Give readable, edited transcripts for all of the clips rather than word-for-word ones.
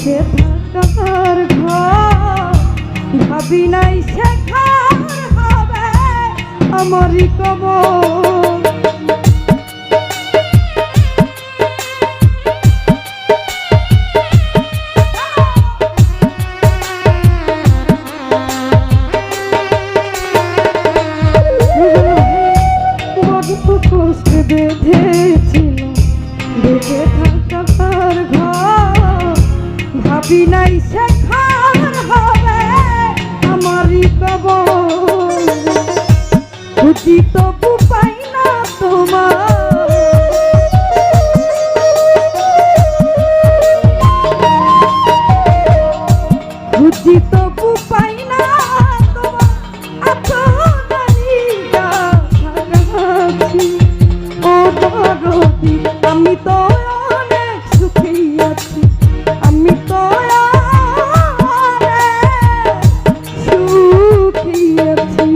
বুকে থাকার ঘর ভাবি নাই শেখার হবে আমারই কবর। কষ্টে বেঁধেছিল বুকে থাকার ঘর ভাবি নাই শেখার হবে আমারই কবর। খুঁজি তবু পাই না তোমার, খুঁজি তবু পাই না তোমার আপনারই কাছাকাছি। ও দরদি আমি তো অনেক সুখী আছি, আমি তো অনেক সুখী আছি।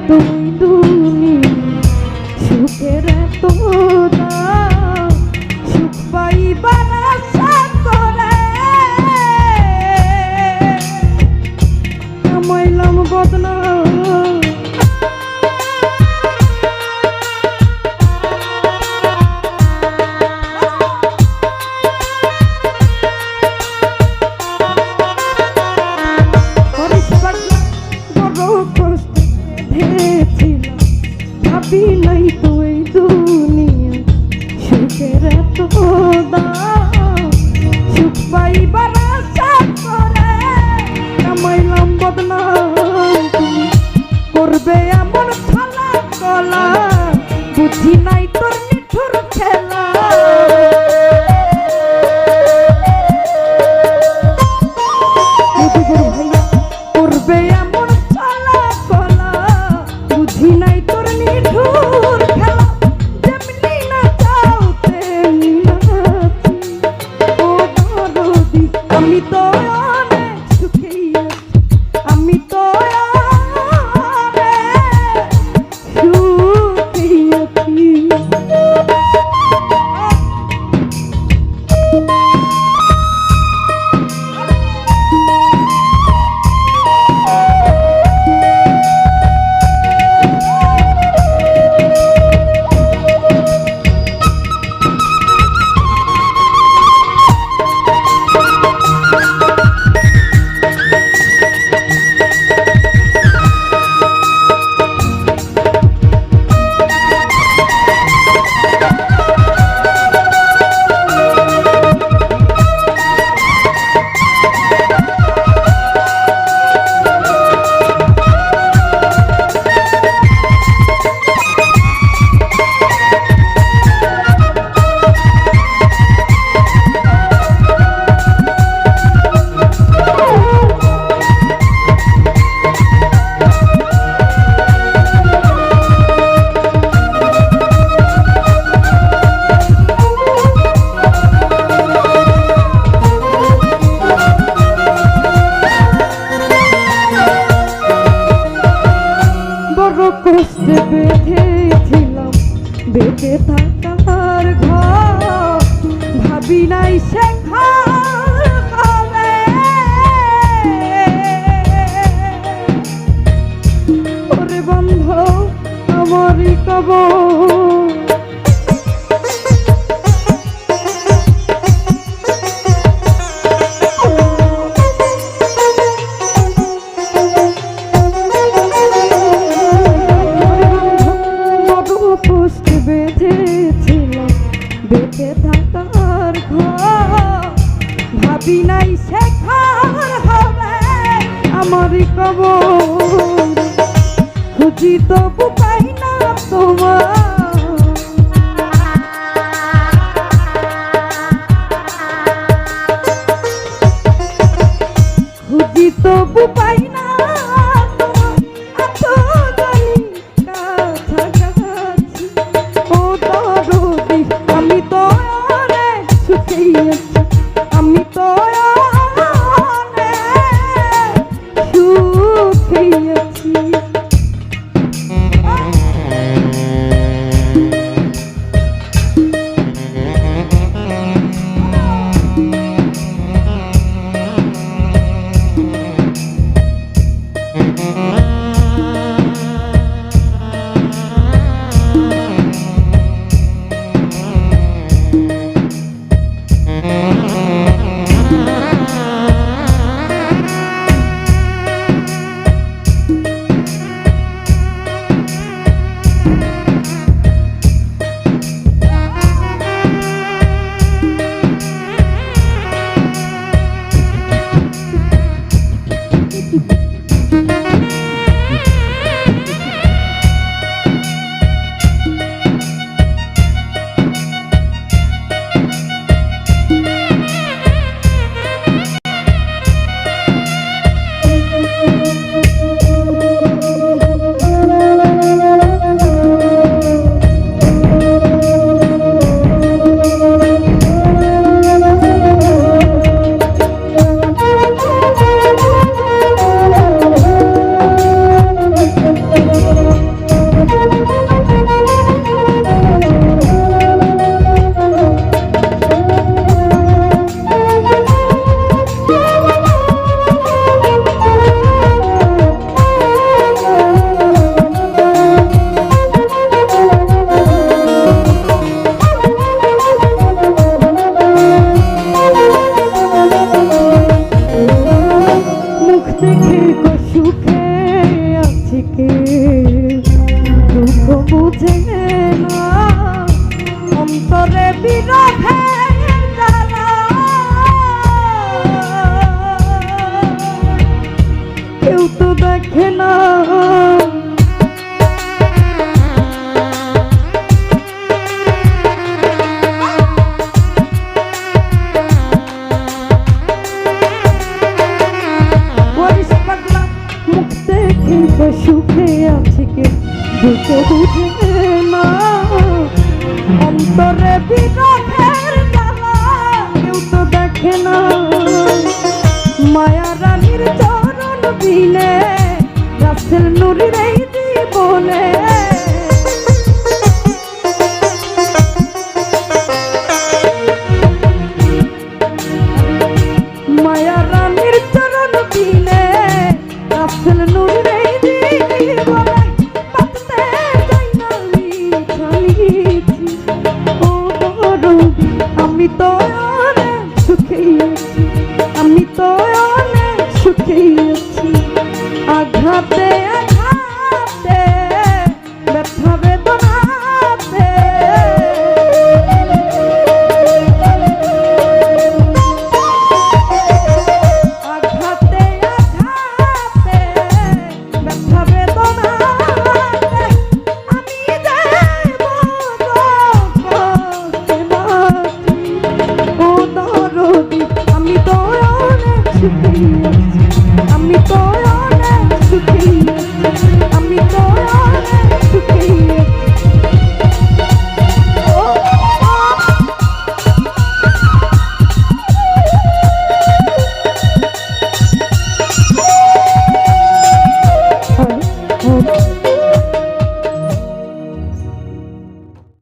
তুমি দুনিয়া সুখের এত দাম, সুখ পাইবার আশা করে কামাইলাম বদনাম। ভাবি নাই তো এই দুনিয়া সুখের এত দাম, সুখ পাইবার আশা করে কামাইলাম বদনাম। তুমি করবে এমন ছালা কলা, বুঝি নাই তোর নিঠুর খেলা। করবে এমন ছালা কলা, বুঝি নাই তোর নিঠুর খেলা। যেমনি না চাও তেমনি না ভাবি নাই শেখা হবে ওরে বন্ধ আমারই কবর বেঁচে থাকার ঘর ভাবি নাই শেখার হবে আমারই কবর খুঁজি তবু পাই না তোমার খুঁজি তবু পাই না তোমার এত জানি কাছাকাছি ও দরদি আমি তো অনেক সুখেই আছি আমি তো অনেক সুখেই আছি দুঃখ বুঝে না অন্তরে বিরহের জ্বালা কেউ তো দেখে না সুখে আছে কে দুঃখ বুঝে না অন্তরে বিরহের জ্বালা কেউ তো দেখে না মায়া রানীর চরণ বিনে রাসেল নূরের এই জীবনে মায়া রানীর চরণ বিনে রাসেল নূরের আমি তো অনেক সুখেই আছি আমি তো অনেক সুখেই আছি আঘাতে